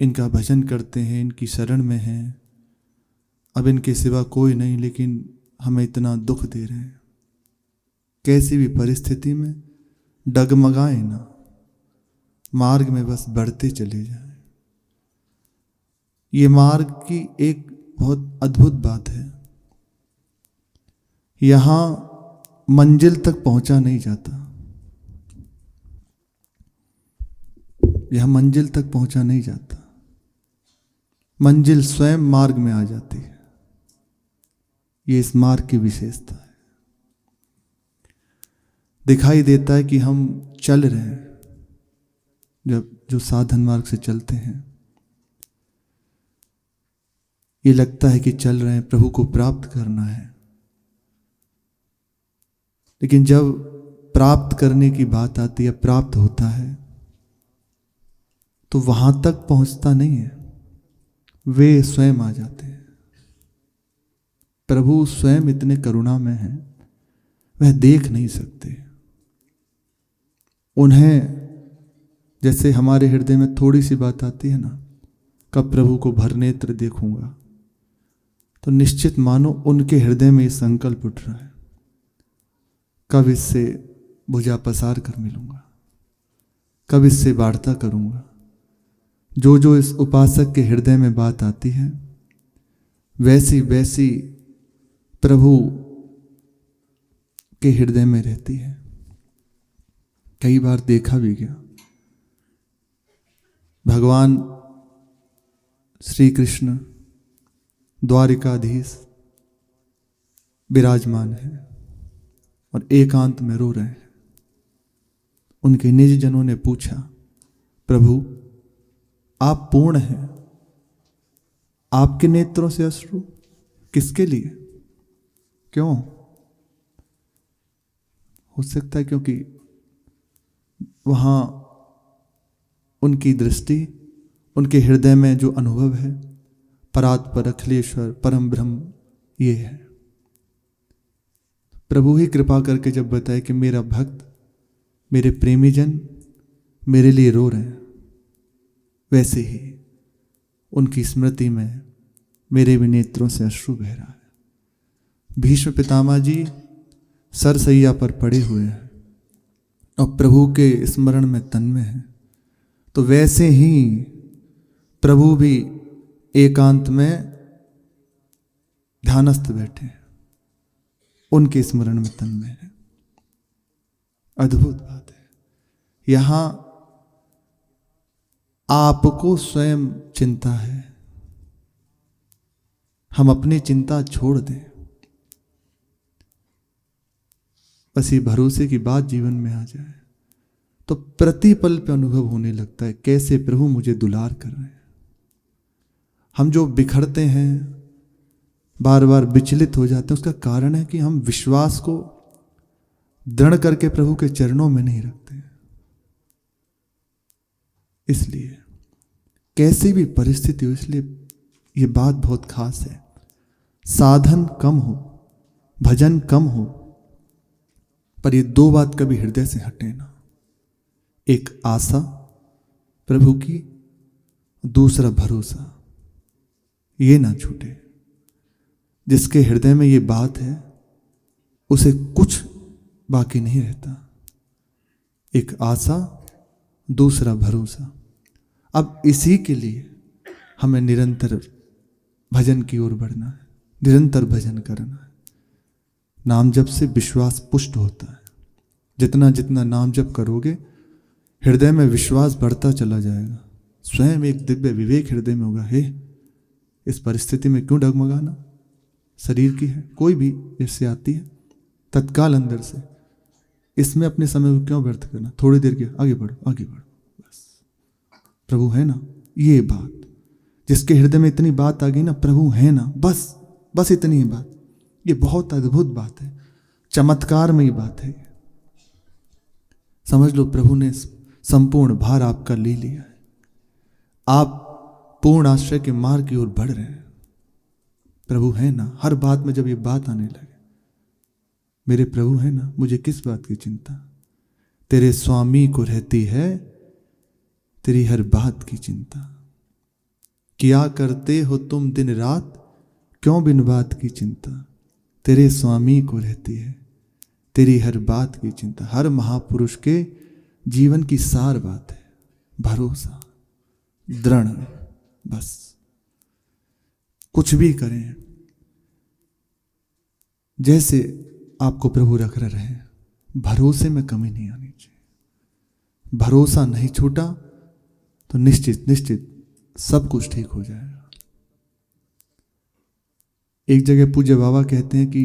इनका भजन करते हैं, इनकी शरण में हैं, अब इनके सिवा कोई नहीं, लेकिन हमें इतना दुख दे रहे हैं। कैसी भी परिस्थिति में डगमगाए ना, मार्ग में बस बढ़ते चले जाएं। ये मार्ग की एक बहुत अद्भुत बात है, यहां मंजिल तक पहुंचा नहीं जाता, यह मंजिल तक पहुंचा नहीं जाता, मंजिल स्वयं मार्ग में आ जाती है। ये इस मार्ग की विशेषता है। दिखाई देता है कि हम चल रहे हैं, जब जो साधन मार्ग से चलते हैं, ये लगता है कि चल रहे हैं, प्रभु को प्राप्त करना है। लेकिन जब प्राप्त करने की बात आती है, प्राप्त होता है, तो वहां तक पहुंचता नहीं है, वे स्वयं आ जाते हैं। प्रभु स्वयं इतने करुणा में हैं, वह देख नहीं सकते। उन्हें जैसे हमारे हृदय में थोड़ी सी बात आती है ना, कब प्रभु को भर नेत्र देखूंगा, तो निश्चित मानो उनके हृदय में ये संकल्प उठ रहा है, कब इससे भुजा पसार कर मिलूंगा, कब इससे वार्ता करूंगा। जो जो इस उपासक के हृदय में बात आती है, वैसी वैसी प्रभु के हृदय में रहती है। कई बार देखा भी गया, भगवान श्री कृष्ण द्वारिकाधीश विराजमान है और एकांत में रो रहे हैं। उनके निज जनों ने पूछा, प्रभु आप पूर्ण हैं, आपके नेत्रों से अश्रु किसके लिए, क्यों? हो सकता है क्योंकि वहां उनकी दृष्टि, उनके हृदय में जो अनुभव है, परात्पर अखिलेश्वर परम ब्रह्म ये है। प्रभु ही कृपा करके जब बताए कि मेरा भक्त, मेरे प्रेमी जन मेरे लिए रो रहे हैं, वैसे ही उनकी स्मृति में मेरे भी नेत्रों से अश्रु बह रहा है। भीष्म पितामह जी सरसैया पर पड़े हुए हैं और प्रभु के स्मरण में तन्मय हैं, तो वैसे ही प्रभु भी एकांत में ध्यानस्थ बैठे हैं, उनके स्मरण में तन्मय है। अद्भुत बात है। यहां आपको स्वयं चिंता है, हम अपनी चिंता छोड़ दें, बस ये भरोसे की बात जीवन में आ जाए, तो प्रतिपल पे अनुभव होने लगता है कैसे प्रभु मुझे दुलार कर रहे हैं। हम जो बिखरते हैं, बार बार विचलित हो जाते हैं, उसका कारण है कि हम विश्वास को दृढ़ करके प्रभु के चरणों में नहीं रखते। इसलिए कैसी भी परिस्थिति हो, इसलिए ये बात बहुत खास है। साधन कम हो, भजन कम हो, पर ये दो बात कभी हृदय से हटे ना। एक आशा प्रभु की, दूसरा भरोसा, ये ना छूटे। जिसके हृदय में ये बात है, उसे कुछ बाकी नहीं रहता। एक आशा, दूसरा भरोसा। अब इसी के लिए हमें निरंतर भजन की ओर बढ़ना है, निरंतर भजन करना है। नाम जप से विश्वास पुष्ट होता है। जितना जितना नाम जप करोगे, हृदय में विश्वास बढ़ता चला जाएगा। स्वयं एक दिव्य विवेक हृदय में होगा, हे इस परिस्थिति में क्यों डगमगाना, शरीर की है, कोई भी इससे आती है, तत्काल अंदर से इसमें अपने समय को क्यों व्यर्थ करना, थोड़ी देर के आगे बढ़ो, आगे बढ़ो, बस प्रभु है ना। ये बात जिसके हृदय में इतनी बात आ गई ना, प्रभु है ना, बस बस इतनी ही बात, ये बहुत अद्भुत बात है, चमत्कारमयी बात है। समझ लो प्रभु ने संपूर्ण भार आपका ले लिया है, आप पूर्ण आश्रय के मार्ग की ओर बढ़ रहे हैं। प्रभु है ना। हर बात में जब ये बात आने लगे, मेरे प्रभु है ना, मुझे किस बात की चिंता, तेरे स्वामी को रहती है तेरी हर बात की चिंता। किया करते हो तुम दिन रात, क्यों बिन बात की चिंता। तेरे स्वामी को रहती है तेरी हर बात की चिंता। हर महापुरुष के जीवन की सार बात है भरोसा, दृढ़। बस कुछ भी करें, जैसे आपको प्रभु रख रहे हैं, भरोसे में कमी नहीं आनी चाहिए। भरोसा नहीं छूटा तो निश्चित निश्चित सब कुछ ठीक हो जाएगा। एक जगह पूज्य बाबा कहते हैं कि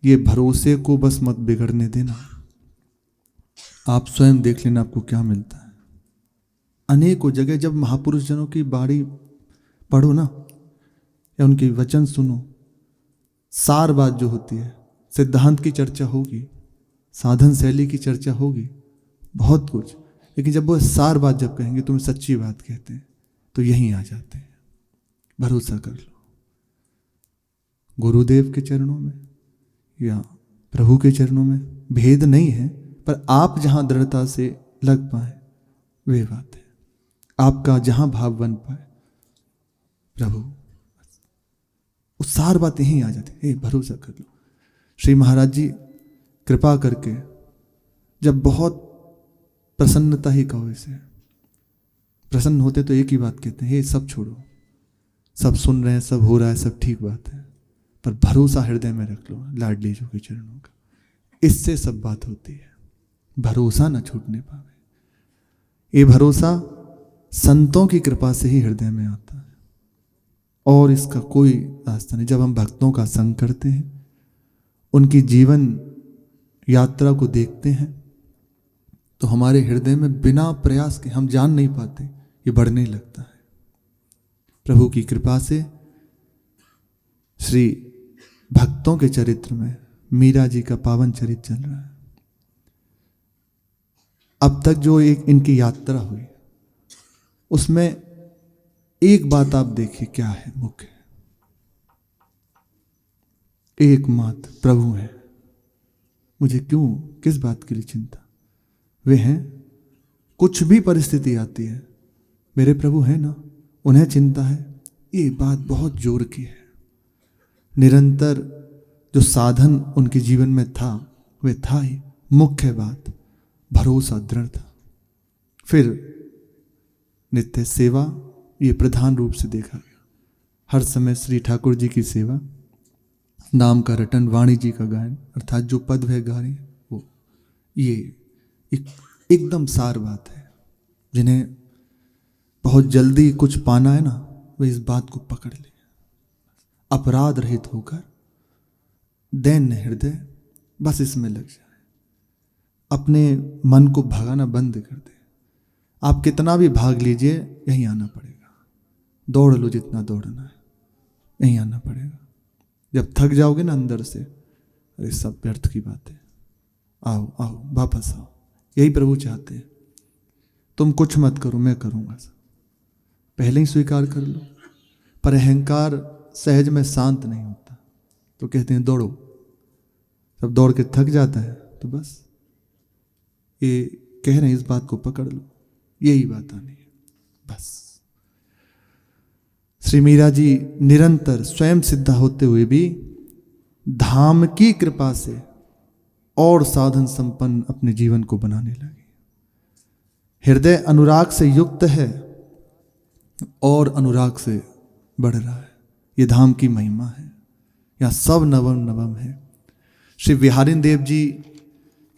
ये भरोसे को बस मत बिगड़ने देना, आप स्वयं देख लेना आपको क्या मिलता है। अनेकों जगह जब महापुरुष जनों की बाणी पढ़ो ना, या उनके वचन सुनो, सार बात जो होती है, सिद्धांत की चर्चा होगी, साधन शैली की चर्चा होगी, बहुत कुछ, लेकिन जब वो सार बात जब कहेंगे, तुम्हें सच्ची बात कहते हैं, तो यहीं आ जाते हैं। भरोसा कर लो गुरुदेव के चरणों में या प्रभु के चरणों में, भेद नहीं है, पर आप जहां दृढ़ता से लग पाए वे बात है। आपका जहां भाव बन पाए प्रभु, उस सार बात यहीं आ जाती है। भरोसा कर लो। श्री महाराज जी कृपा करके जब बहुत प्रसन्नता ही कहो, इसे प्रसन्न होते तो एक ही बात कहते हैं, हे सब छोड़ो, सब सुन रहे हैं, सब हो रहा है, सब ठीक बात है, पर भरोसा हृदय में रख लो लाडली जो के चरणों का। इससे सब बात होती है। भरोसा न छूटने पावे। ये भरोसा संतों की कृपा से ही हृदय में आता है, और इसका कोई रास्ता नहीं। जब हम भक्तों का संग करते हैं, उनकी जीवन यात्रा को देखते हैं, तो हमारे हृदय में बिना प्रयास के, हम जान नहीं पाते, ये बढ़ने लगता है। प्रभु की कृपा से श्री भक्तों के चरित्र में मीरा जी का पावन चरित्र चल रहा है। अब तक जो एक इनकी यात्रा हुई, उसमें एक बात आप देखिए क्या है मुख्य, एकमात्र प्रभु है। मुझे क्यों, किस बात के लिए चिंता। वे हैं, कुछ भी परिस्थिति आती है, मेरे प्रभु है ना, उन्हें चिंता है। ये बात बहुत जोर की है। निरंतर जो साधन उनके जीवन में था, वे था ही मुख्य बात, भरोसा दृढ़ था। फिर नित्य सेवा, ये प्रधान रूप से देखा गया। हर समय श्री ठाकुर जी की सेवा, नाम का रटन, वाणी जी का गायन, अर्थात जो पद वह गा रहे हैं वो, ये एकदम सार बात है। जिन्हें बहुत जल्दी कुछ पाना है ना, वे इस बात को पकड़ ले। अपराध रहित होकर दैन्य हृदय, बस इसमें लग जाए। अपने मन को भगाना बंद कर दे। आप कितना भी भाग लीजिए, यहीं आना पड़ेगा। दौड़ लो जितना दौड़ना है, यहीं आना पड़ेगा। जब थक जाओगे ना अंदर से, अरे सब व्यर्थ की बात है, आओ आओ वापस आओ। यही प्रभु चाहते हैं। तुम कुछ मत करो, मैं करूंगा सब, पहले ही स्वीकार कर लो। पर अहंकार सहज में शांत नहीं होता, तो कहते हैं दौड़ो। जब दौड़ के थक जाता है तो बस ये कह रहे हैं, इस बात को पकड़ लो, यही बात आनी है बस। श्री मीरा जी निरंतर स्वयं सिद्धा होते हुए भी धाम की कृपा से और साधन संपन्न अपने जीवन को बनाने लगे। हृदय अनुराग से युक्त है और अनुराग से बढ़ रहा है। ये धाम की महिमा है। यहाँ सब नवम नवम है। श्री बिहारिन देव जी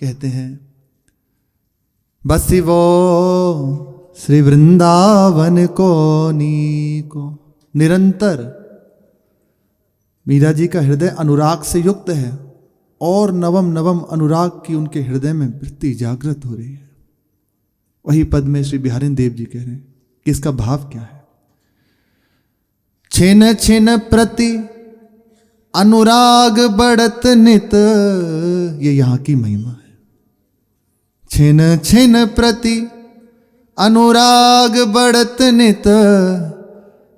कहते हैं, बसी वो श्री वृंदावन को नीको। निरंतर मीरा जी का हृदय अनुराग से युक्त है और नवम नवम अनुराग की उनके हृदय में वृत्ति जागृत हो रही है। वही पद में श्री बिहारिन देव जी कह रहे हैं कि इसका भाव क्या है। छिन छिन प्रति अनुराग बढ़त नित, ये यहां की महिमा है। छिन छिन प्रति अनुराग बढ़त नित,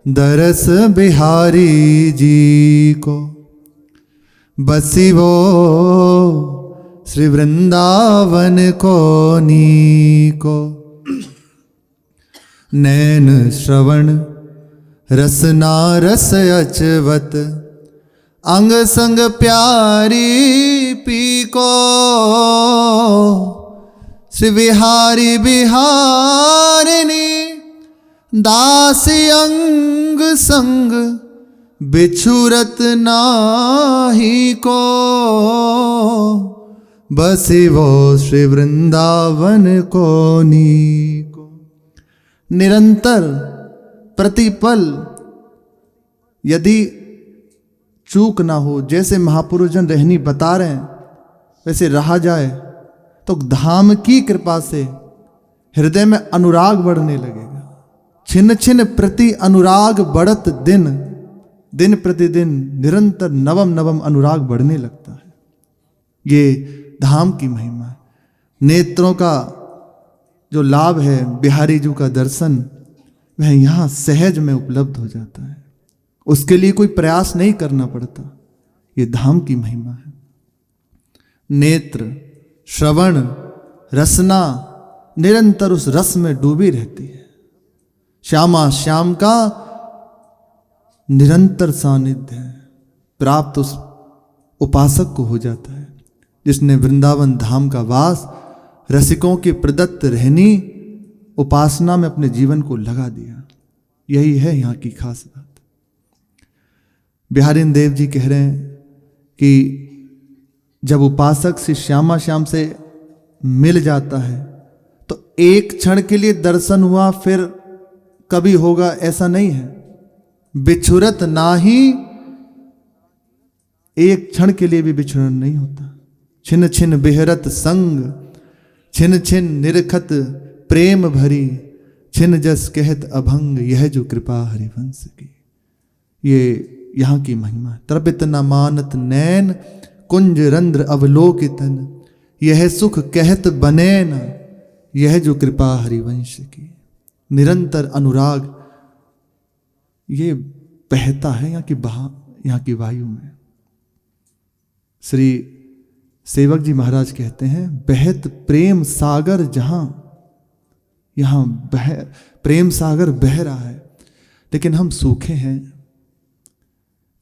दरस बिहारी जी को। बसी वो श्री वृंदावन को नीको। नैन श्रवण रसना रस अचवत, अंग संग प्यारी पीको, श्री बिहारी बिहारिणी दासी अंग संग बिछुरत नाही को, बसी वो श्री वृंदावन को नीको। निरंतर प्रतिपल यदि चूक ना हो, जैसे महापुरुष जन रहनी बता रहे हैं वैसे रहा जाए तो धाम की कृपा से हृदय में अनुराग बढ़ने लगेगा। छिन छिन प्रति अनुराग बढ़त दिन, दिन प्रतिदिन निरंतर नवम नवम अनुराग बढ़ने लगता है। ये धाम की महिमा है। नेत्रों का जो लाभ है, बिहारी जी का दर्शन, वह यहाँ सहज में उपलब्ध हो जाता है। उसके लिए कोई प्रयास नहीं करना पड़ता। ये धाम की महिमा है। नेत्र, श्रवण, रसना निरंतर उस रस में डूबी रहती है। श्यामा श्याम का निरंतर सानिध्य है प्राप्त उस उपासक को हो जाता है, जिसने वृंदावन धाम का वास रसिकों की प्रदत्त रहनी उपासना में अपने जीवन को लगा दिया। यही है यहाँ की खास बात। बिहारी देव जी कह रहे हैं कि जब उपासक से श्यामा श्याम से मिल जाता है तो एक क्षण के लिए दर्शन हुआ, फिर कभी होगा ऐसा नहीं है। बिछुरत नाही, एक क्षण के लिए भी बिछुरन नहीं होता। छिन छिन बिहरत संग, छिन छिन निरखत प्रेम भरी, छिन जस कहत अभंग, यह जो कृपा हरिवंश की। ये यहाँ की महिमा है। तृपित न मानत नैन, कुंज रंध्र अवलोकितन, यह सुख कहत बने न, यह जो कृपा हरिवंश की। निरंतर अनुराग ये बहता है यहाँ की वायु में। श्री सेवक जी महाराज कहते हैं, बहत प्रेम सागर जहां, यहाँ प्रेम सागर बह रहा है, लेकिन हम सूखे हैं।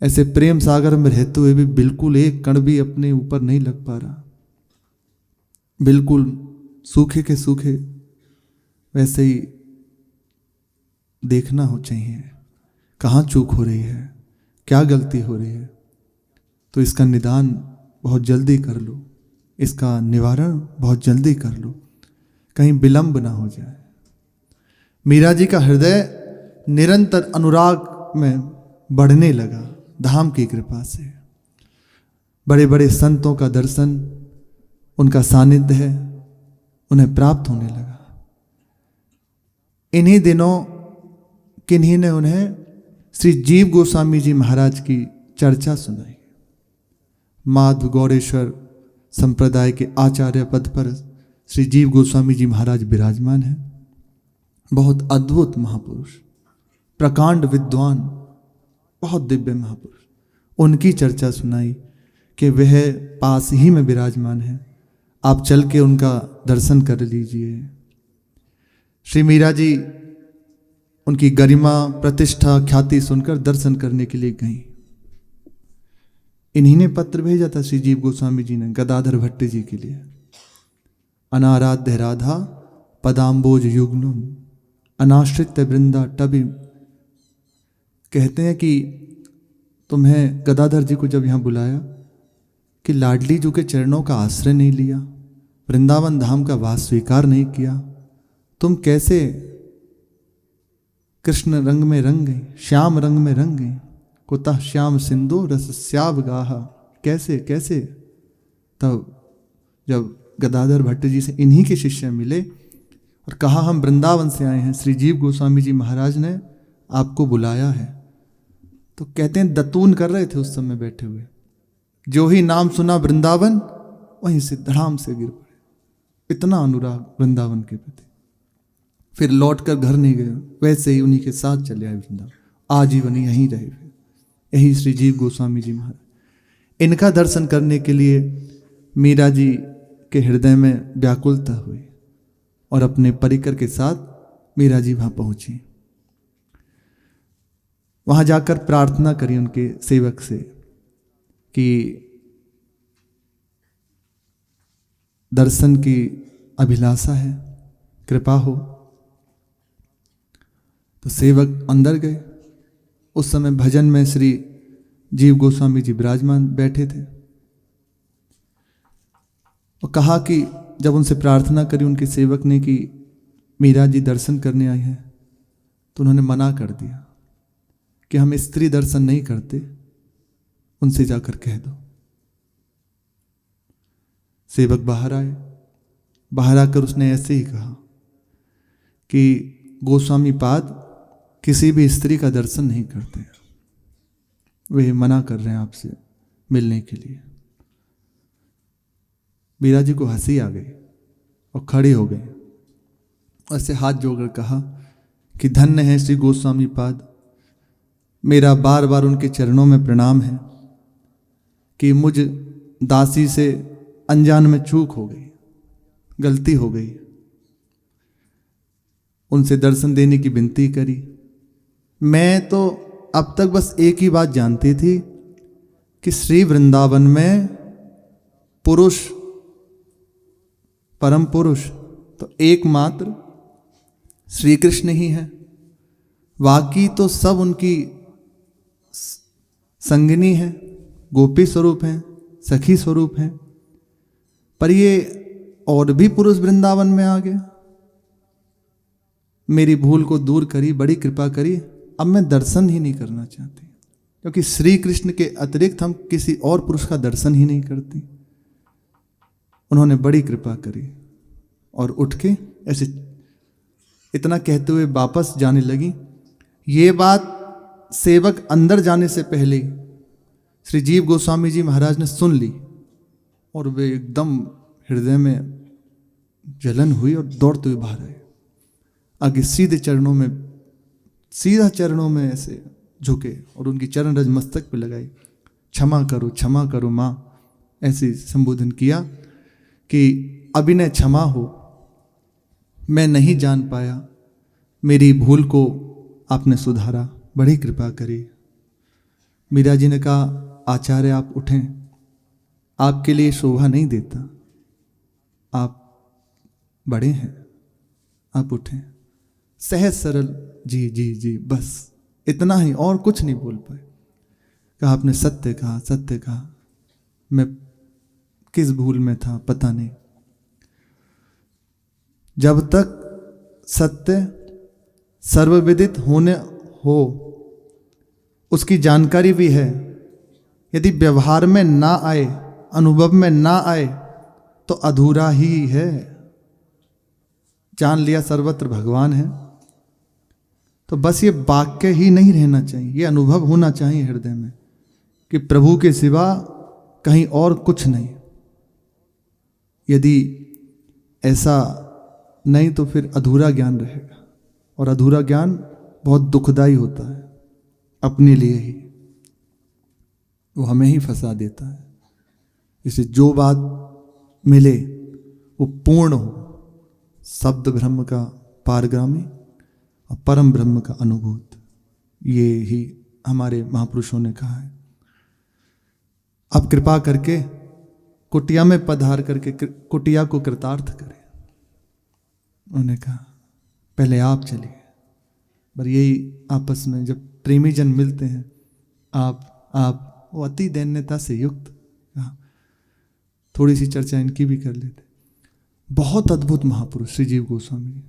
ऐसे प्रेम सागर में रहते हुए भी बिल्कुल एक कण भी अपने ऊपर नहीं लग पा रहा, बिल्कुल सूखे के सूखे। वैसे ही देखना हो चाहिए कहाँ चूक हो रही है, क्या गलती हो रही है, तो इसका निदान बहुत जल्दी कर लो, इसका निवारण बहुत जल्दी कर लो, कहीं विलंब ना हो जाए। मीरा जी का हृदय निरंतर अनुराग में बढ़ने लगा धाम की कृपा से। बड़े बड़े संतों का दर्शन, उनका सानिध्य है, उन्हें प्राप्त होने लगा। इन्हीं दिनों किन्हीं ने उन्हें श्री जीव गोस्वामी जी महाराज की चर्चा सुनाई। माधव गौड़ेश्वर संप्रदाय के आचार्य पद पर श्री जीव गोस्वामी जी महाराज विराजमान हैं। बहुत अद्भुत महापुरुष, प्रकांड विद्वान, बहुत दिव्य महापुरुष। उनकी चर्चा सुनाई कि वह पास ही में विराजमान है, आप चल के उनका दर्शन कर लीजिए। श्री मीरा जी उनकी गरिमा, प्रतिष्ठा, ख्याति सुनकर दर्शन करने के लिए गई। इन्हीं ने पत्र भेजा था श्री जीव गोस्वामी जी ने गदाधर भट्ट जी के लिए। अनाराध्य राधा पदाम्बोज युग्नम अनाश्रित वृंदा टबि। कहते हैं कि तुम्हें गदाधर जी को जब यहाँ बुलाया कि लाडली जी के चरणों का आश्रय नहीं लिया, वृंदावन धाम का वास स्वीकार नहीं किया, तुम कैसे कृष्ण रंग में रंग गई, श्याम रंग में रंग गई। कुतः श्याम सिंधु रस श्याव गाहा, कैसे कैसे। तब जब गदाधर भट्ट जी से इन्हीं के शिष्य मिले और कहा हम वृंदावन से आए हैं, श्री जीव गोस्वामी जी महाराज ने आपको बुलाया है, तो कहते हैं दतून कर रहे थे उस समय बैठे हुए। जो ही नाम सुना वृंदावन, वहीं से धड़ाम से गिर पड़े। इतना अनुराग वृंदावन के प्रति। फिर लौट कर घर नहीं गए, वैसे ही उन्हीं के साथ चले आए वृंदावन, आजीवन यहीं रहे। यही श्री जीव गोस्वामी जी महाराज। इनका दर्शन करने के लिए मीरा जी के हृदय में व्याकुलता हुई और अपने परिकर के साथ मीरा जी वहां पहुंची। वहां जाकर प्रार्थना करी उनके सेवक से कि दर्शन की अभिलाषा है, कृपा हो। तो सेवक अंदर गए। उस समय भजन में श्री जीव गोस्वामी जी विराजमान बैठे थे और कहा कि जब उनसे प्रार्थना करी उनके सेवक ने कि मीरा जी दर्शन करने आए हैं, तो उन्होंने मना कर दिया कि हम स्त्री दर्शन नहीं करते, उनसे जाकर कह दो। सेवक बाहर आए। बाहर आकर उसने ऐसे ही कहा कि गोस्वामी पाद किसी भी स्त्री का दर्शन नहीं करते, वे मना कर रहे हैं आपसे मिलने के लिए। मीरा जी को हंसी आ गई और खड़े हो गए। ऐसे हाथ जोड़कर कहा कि धन्य है श्री गोस्वामी पाद, मेरा बार बार उनके चरणों में प्रणाम है कि मुझ दासी से अनजान में चूक हो गई, गलती हो गई। उनसे दर्शन देने की विनती करी। मैं तो अब तक बस एक ही बात जानती थी कि श्री वृंदावन में पुरुष, परम पुरुष तो एकमात्र श्री कृष्ण ही है, बाकी तो सब उनकी संगिनी है, गोपी स्वरूप हैं, सखी स्वरूप हैं। पर ये और भी पुरुष वृंदावन में आ गया। मेरी भूल को दूर करी, बड़ी कृपा करी। अब मैं दर्शन ही नहीं करना चाहती, क्योंकि श्री कृष्ण के अतिरिक्त हम किसी और पुरुष का दर्शन ही नहीं करती। उन्होंने बड़ी कृपा करी और उठ के ऐसे इतना कहते हुए वापस जाने लगी। ये बात सेवक अंदर जाने से पहले श्री जीव गोस्वामी जी महाराज ने सुन ली और वे एकदम हृदय में जलन हुई और दौड़ते हुए बाहर आए। आगे सीधा चरणों में ऐसे झुके और उनकी चरण रज मस्तक पे लगाई। क्षमा करो माँ, ऐसे संबोधन किया कि अभिनय क्षमा हो, मैं नहीं जान पाया, मेरी भूल को आपने सुधारा, बड़ी कृपा करी। मीरा जी ने कहा आचार्य आप उठें, आपके लिए शोभा नहीं देता, आप बड़े हैं, आप उठें। सहज सरल जी जी जी, बस इतना ही, और कुछ नहीं बोल पाए। कहा आपने सत्य कहा, मैं किस भूल में था पता नहीं। जब तक सत्य सर्वविदित होने हो, उसकी जानकारी भी है, यदि व्यवहार में ना आए, अनुभव में ना आए, तो अधूरा ही है। जान लिया सर्वत्र भगवान है, तो बस ये वाक्य ही नहीं रहना चाहिए, ये अनुभव होना चाहिए हृदय में कि प्रभु के सिवा कहीं और कुछ नहीं। यदि ऐसा नहीं तो फिर अधूरा ज्ञान रहेगा, और अधूरा ज्ञान बहुत दुखदाई होता है, अपने लिए ही, वो हमें ही फंसा देता है। इसे जो बात मिले वो पूर्ण हो, शब्द ब्रह्म का पारगामी और परम ब्रह्म का अनुभूत, ये ही हमारे महापुरुषों ने कहा है। अब कृपा करके कुटिया में पधार करके कुटिया को कृतार्थ करें। उन्होंने कहा पहले आप चलिए, पर यही आपस में जब प्रेमी जन मिलते हैं, आप वो अति दैन्यता से युक्त, थोड़ी सी चर्चा इनकी भी कर लेते। बहुत अद्भुत महापुरुष श्री जीव गोस्वामी,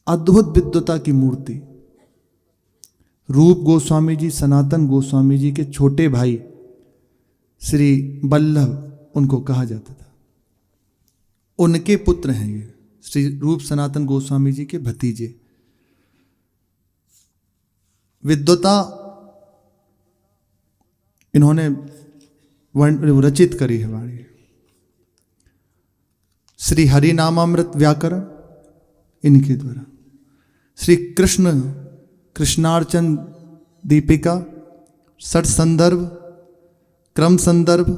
अद्भुत विद्वता की मूर्ति। रूप गोस्वामी जी, सनातन गोस्वामी जी के छोटे भाई श्री वल्लभ उनको कहा जाता था, उनके पुत्र हैं ये, श्री रूप सनातन गोस्वामी जी के भतीजे। विद्वता इन्होंने रचित करी है वाणी। श्री हरि नामामृत व्याकरण इनके द्वारा, श्री कृष्ण कृष्णार्चन दीपिका, षट संदर्भ, क्रम संदर्भ,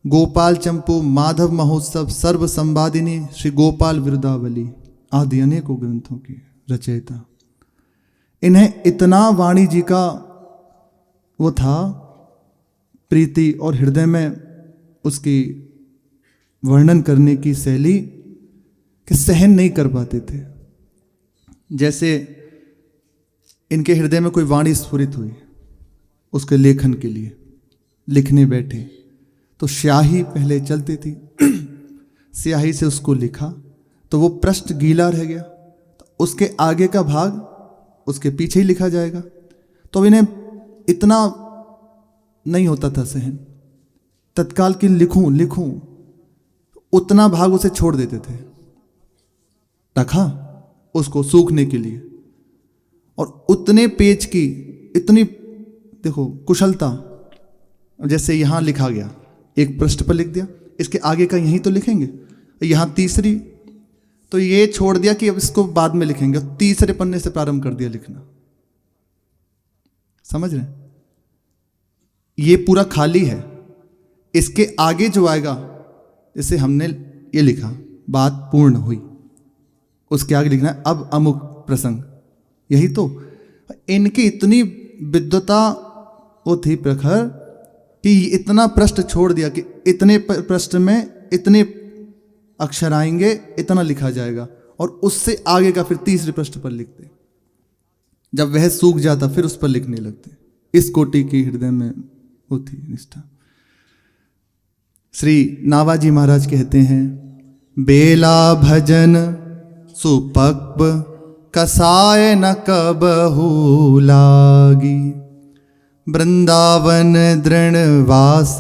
गोपाल चंपू, माधव महोत्सव, सर्व संवादिनी, श्री गोपाल विरुदावली आदि अनेकों ग्रंथों के रचयिता। इन्हें इतना वाणी जी का वो था प्रीति और हृदय में उसकी वर्णन करने की शैली कि सहन नहीं कर पाते थे। जैसे इनके हृदय में कोई वाणी स्फुरित हुई, उसके लेखन के लिए लिखने बैठे तो स्याही पहले चलती थी, स्याही से उसको लिखा तो वो पृष्ठ गीला रह गया, तो उसके आगे का भाग उसके पीछे ही लिखा जाएगा। तो इन्हें इतना नहीं होता था सहन, तत्काल की लिखूं उतना भाग उसे छोड़ देते थे, रखा उसको सूखने के लिए। और उतने पेज की इतनी देखो कुशलता, जैसे यहां लिखा गया एक पृष्ठ पर लिख दिया, इसके आगे का यहीं तो लिखेंगे, यहां तीसरी, तो ये छोड़ दिया कि अब इसको बाद में लिखेंगे, तीसरे पन्ने से प्रारंभ कर दिया लिखना। समझ रहे हैं? ये पूरा खाली है, इसके आगे जो आएगा, जैसे हमने ये लिखा बात पूर्ण हुई, उसके आगे लिखना है अब अमुक प्रसंग, यही तो। इनकी इतनी विद्वता वो थी प्रखर कि इतना पृष्ठ छोड़ दिया कि इतने पृष्ठ में इतने अक्षर आएंगे, इतना लिखा जाएगा, और उससे आगे का फिर तीसरे पृष्ठ पर लिखते। जब वह सूख जाता फिर उस पर लिखने लगते। इस कोटि की हृदय में वो थी निष्ठा। श्री नावाजी महाराज कहते हैं, बेला भजन सुपक्व कसाय न कबहू लागी, वृंदावन दृढ़वास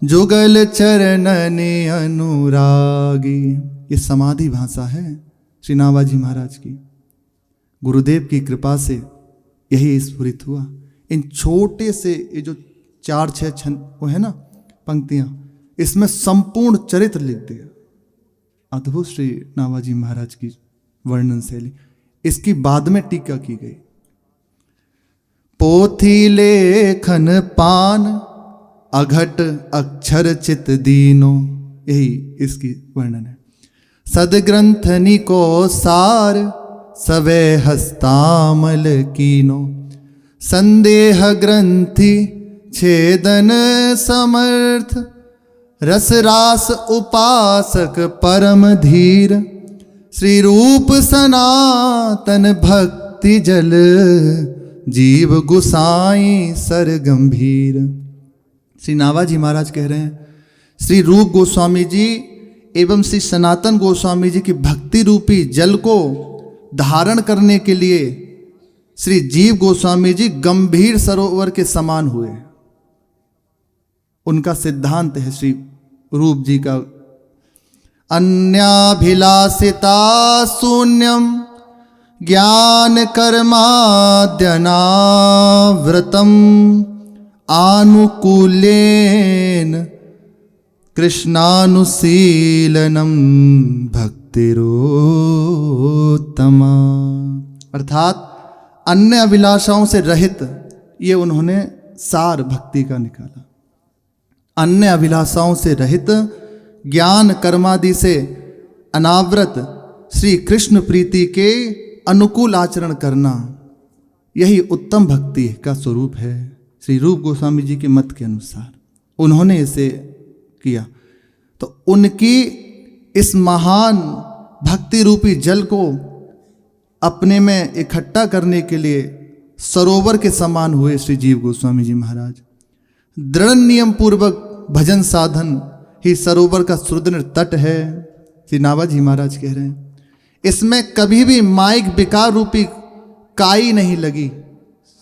जुगल चरणने अनुरागी। ये समाधि भाषा है श्री नावाजी महाराज की। गुरुदेव की कृपा से यही स्फुरित हुआ। इन छोटे से ये जो 4-6 छंद वो है ना पंक्तियां, इसमें संपूर्ण चरित्र लिख दिया। अद्भुत श्री नावाजी महाराज की वर्णन शैली। इसकी बाद में टीका की गई। पोथी लेखन पान अघट अक्षर चित दीनो, यही इसकी वर्णन है। सदग्रंथनि को सार सवे हस्तामल कीनो, संदेह ग्रंथि छेदन समर्थ, रस रास उपासक परम धीर, श्री रूप सनातन भक्ति जल, जीव गुसाई सर गंभीर। श्री नावाजी महाराज कह रहे हैं, श्री रूप गोस्वामी जी एवं श्री सनातन गोस्वामी जी की भक्ति रूपी जल को धारण करने के लिए श्री जीव गोस्वामी जी गंभीर सरोवर के समान हुए। उनका सिद्धांत है श्री रूप जी का, अन्याभिलाषिता शून्यम ज्ञान कर्माद्यनावृतम, आनुकूलेन कृष्णानुशीलनम भक्तिरोत्तमा। अर्थात अन्य अभिलाषाओं से रहित ये उन्होंने सार भक्ति का निकाला। अन्य अभिलाषाओं से रहित, ज्ञान कर्मादि से अनावृत श्री कृष्ण प्रीति के अनुकूल आचरण करना, यही उत्तम भक्ति का स्वरूप है। श्री रूप गोस्वामी जी के मत के अनुसार उन्होंने इसे किया। तो उनकी इस महान भक्ति रूपी जल को अपने में इकट्ठा करने के लिए सरोवर के समान हुए श्री जीव गोस्वामी जी महाराज। दृढ़ नियम पूर्वक भजन साधन ही सरोवर का सुदृढ़ तट है, श्री नावाजी महाराज कह रहे हैं। इसमें कभी भी माइक विकार रूपी काई नहीं लगी।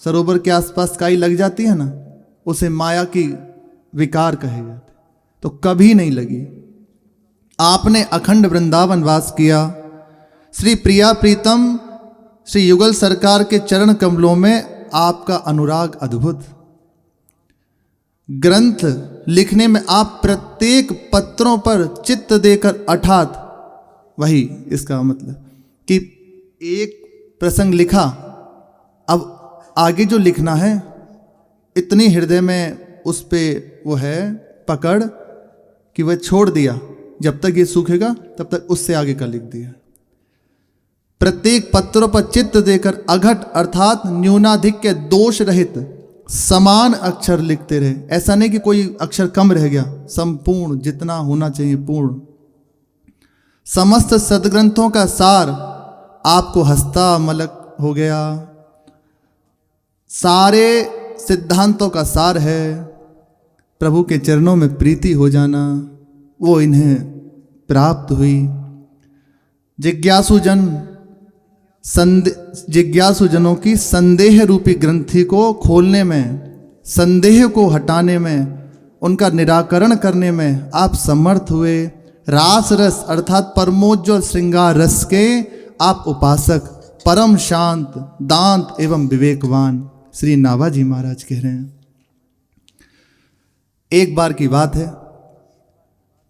सरोवर के आसपास काई लग जाती है ना, उसे माया की विकार कहे जाते, तो कभी नहीं लगी। आपने अखंड वृंदावन वास किया। श्री प्रिया प्रीतम श्री युगल सरकार के चरण कमलों में आपका अनुराग अद्भुत। ग्रंथ लिखने में आप प्रत्येक पत्रों पर चित्त देकर अर्थात, वही इसका मतलब कि एक प्रसंग लिखा, अब आगे जो लिखना है इतनी हृदय में उस पे वो है पकड़ कि वह छोड़ दिया, जब तक ये सूखेगा तब तक उससे आगे का लिख दिया। प्रत्येक पत्रों पर चित्र देकर अघट अर्थात न्यूनाधिक के दोष रहित समान अक्षर लिखते रहे। ऐसा नहीं कि कोई अक्षर कम रह गया, संपूर्ण जितना होना चाहिए पूर्ण। समस्त सदग्रंथों का सार आपको हस्तामलक हो गया। सारे सिद्धांतों का सार है प्रभु के चरणों में प्रीति हो जाना, वो इन्हें प्राप्त हुई। जिज्ञासुजनों की संदेह रूपी ग्रंथि को खोलने में, संदेह को हटाने में, उनका निराकरण करने में आप समर्थ हुए। रास रस अर्थात परमोज्ज्वल श्रृंगार रस के आप उपासक, परम शांत, दांत एवं विवेकवान श्री नाभाजी महाराज कह रहे हैं। एक बार की बात है,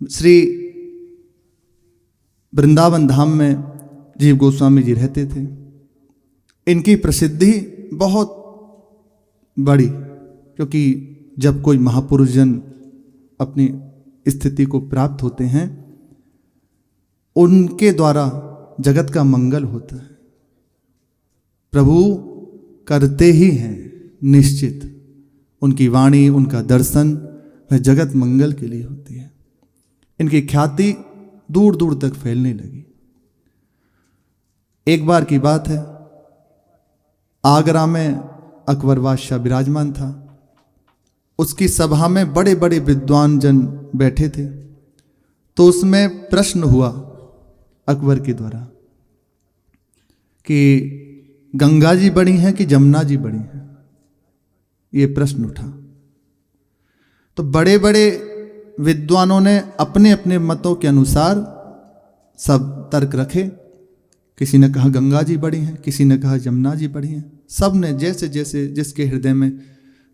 श्री वृंदावन धाम में जीव गोस्वामी जी रहते थे। इनकी प्रसिद्धि बहुत बड़ी, क्योंकि जब कोई महापुरुष जन अपनी स्थिति को प्राप्त होते हैं, उनके द्वारा जगत का मंगल होता है। प्रभु करते ही हैं निश्चित, उनकी वाणी, उनका दर्शन वह जगत मंगल के लिए होती है। इनकी ख्याति दूर दूर तक फैलने लगी। एक बार की बात है, आगरा में अकबर बादशाह विराजमान था। उसकी सभा में बड़े बड़े विद्वान जन बैठे थे। तो उसमें प्रश्न हुआ अकबर के द्वारा कि गंगा जी बड़ी हैं कि जमुना जी बड़ी हैं, ये प्रश्न उठा। तो बड़े बड़े विद्वानों ने अपने अपने मतों के अनुसार सब तर्क रखे। किसी ने कहा गंगा जी बड़ी हैं, किसी ने कहा जमुना जी बड़ी हैं। सब ने जैसे जैसे जिसके हृदय में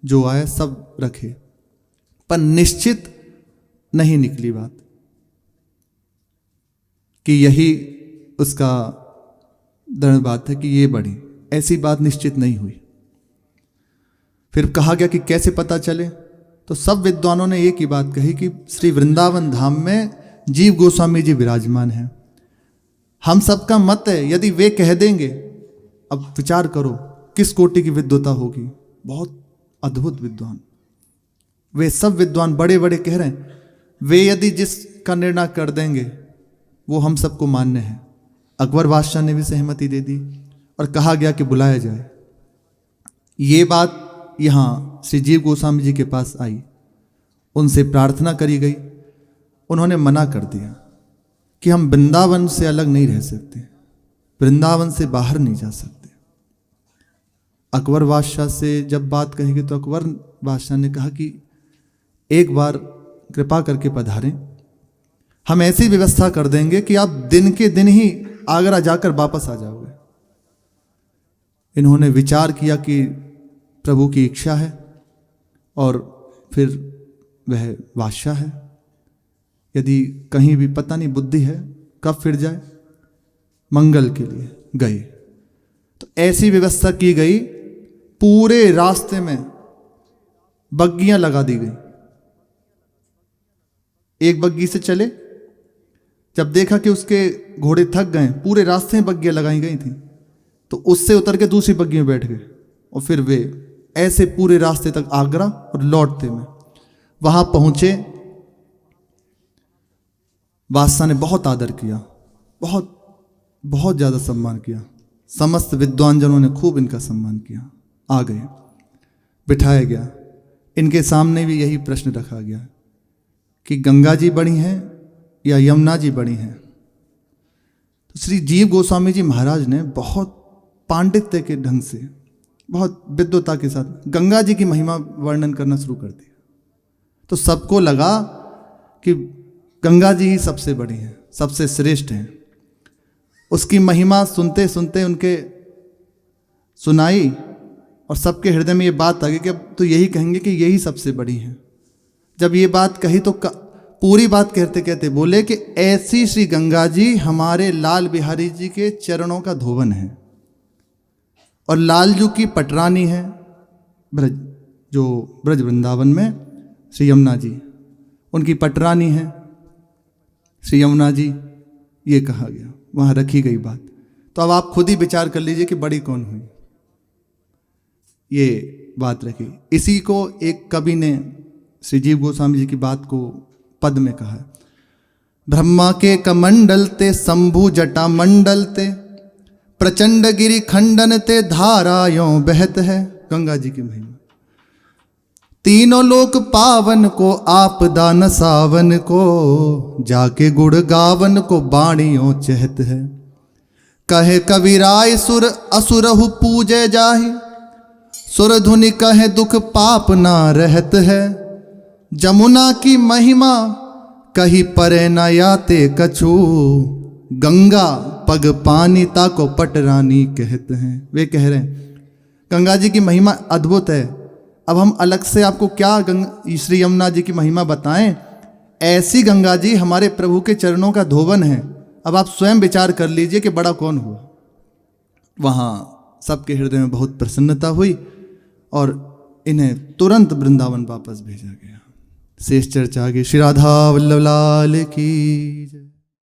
जो आया सब रखे, पर निश्चित नहीं निकली बात कि यही उसका दृढ़ बात है कि ये बड़ी। ऐसी बात निश्चित नहीं हुई। फिर कहा गया कि कैसे पता चले। तो सब विद्वानों ने एक ही बात कही कि श्री वृंदावन धाम में जीव गोस्वामी जी विराजमान हैं। हम सबका मत है, यदि वे कह देंगे, अब विचार करो किस कोटि की विद्वता होगी। बहुत अद्भुत विद्वान, वे सब विद्वान बड़े बड़े कह रहे हैं, वे यदि जिसका निर्णय कर देंगे वो हम सबको मान्य है। अकबर बादशाह ने भी सहमति दे दी और कहा गया कि बुलाया जाए। ये बात यहाँ श्री जीव गोस्वामी जी के पास आई, उनसे प्रार्थना करी गई। उन्होंने मना कर दिया कि हम वृंदावन से अलग नहीं रह सकते, वृंदावन से बाहर नहीं जा सकते। अकबर बादशाह से जब बात कही गई तो अकबर बादशाह ने कहा कि एक बार कृपा करके पधारें, हम ऐसी व्यवस्था कर देंगे कि आप दिन के दिन ही आगरा जाकर वापस आ जाओगे। इन्होंने विचार किया कि प्रभु की इच्छा है और फिर वह बादशाह है, यदि कहीं भी पता नहीं बुद्धि है कब फिर जाए, मंगल के लिए गए। तो ऐसी व्यवस्था की गई, पूरे रास्ते में बग्गियां लगा दी गई। एक बग्गी से चले, जब देखा कि उसके घोड़े थक गए, पूरे रास्ते में बग्गियां लगाई गई थी, तो उससे उतर के दूसरी बग्गी में बैठ गए और फिर वे ऐसे पूरे रास्ते तक आगरा और लौटते में वहां पहुंचे। बादशाह ने बहुत आदर किया, बहुत बहुत ज्यादा सम्मान किया। समस्त विद्वान जनों ने खूब इनका सम्मान किया। आ गए, बिठाया गया। इनके सामने भी यही प्रश्न रखा गया कि गंगा जी बड़ी हैं या यमुना जी बड़ी हैं। तो श्री जीव गोस्वामी जी महाराज ने बहुत पांडित्य के ढंग से, बहुत विद्वता के साथ गंगा जी की महिमा वर्णन करना शुरू कर दिया। तो सबको लगा कि गंगा जी ही सबसे बड़ी हैं, सबसे श्रेष्ठ हैं। उसकी महिमा सुनते सुनते उनके सुनाई और सबके हृदय में ये बात आ गई कि अब तो यही कहेंगे कि यही सबसे बड़ी हैं। जब ये बात कही तो पूरी बात कहते कहते बोले कि ऐसी श्री गंगा जी हमारे लाल बिहारी जी के चरणों का धोवन है और लालजू की पटरानी है ब्रज, जो ब्रज वृंदावन में श्री यमुना जी, उनकी पटरानी है श्री यमुना जी। ये कहा गया, वहाँ रखी गई बात। तो अब आप खुद ही विचार कर लीजिए कि बड़ी कौन हुई। ये बात रखी। इसी को एक कवि ने श्री जीव गोस्वामी जी की बात को पद में कहा है। ब्रह्मा के कमंडल ते शंभु जटा मंडल ते प्रचंड गिरि खंडन ते धारायों बहत है। गंगा जी की महिमा। तीनों लोक पावन को आपदा न सावन को जाके गुड़ गावन को बाणियों चहत है। कहे कविराय सुर असुरहु पूजे जाहि सुर धुनि कहे दुख पाप ना रहत है। जमुना की महिमा कही परे न याते कछु गंगा पग पानी ताको पटरानी कहते हैं। वे कह रहे हैं गंगा जी की महिमा अद्भुत है। अब हम अलग से आपको क्या श्री यमुना जी की महिमा बताएं। ऐसी गंगा जी हमारे प्रभु के चरणों का धोवन है। अब आप स्वयं विचार कर लीजिए कि बड़ा कौन हुआ। वहाँ सबके हृदय में बहुत प्रसन्नता हुई और इन्हें तुरंत वृंदावन वापस भेजा गया। शेष चर्चा आगे। श्री राधा वल्लभ लाल की जय।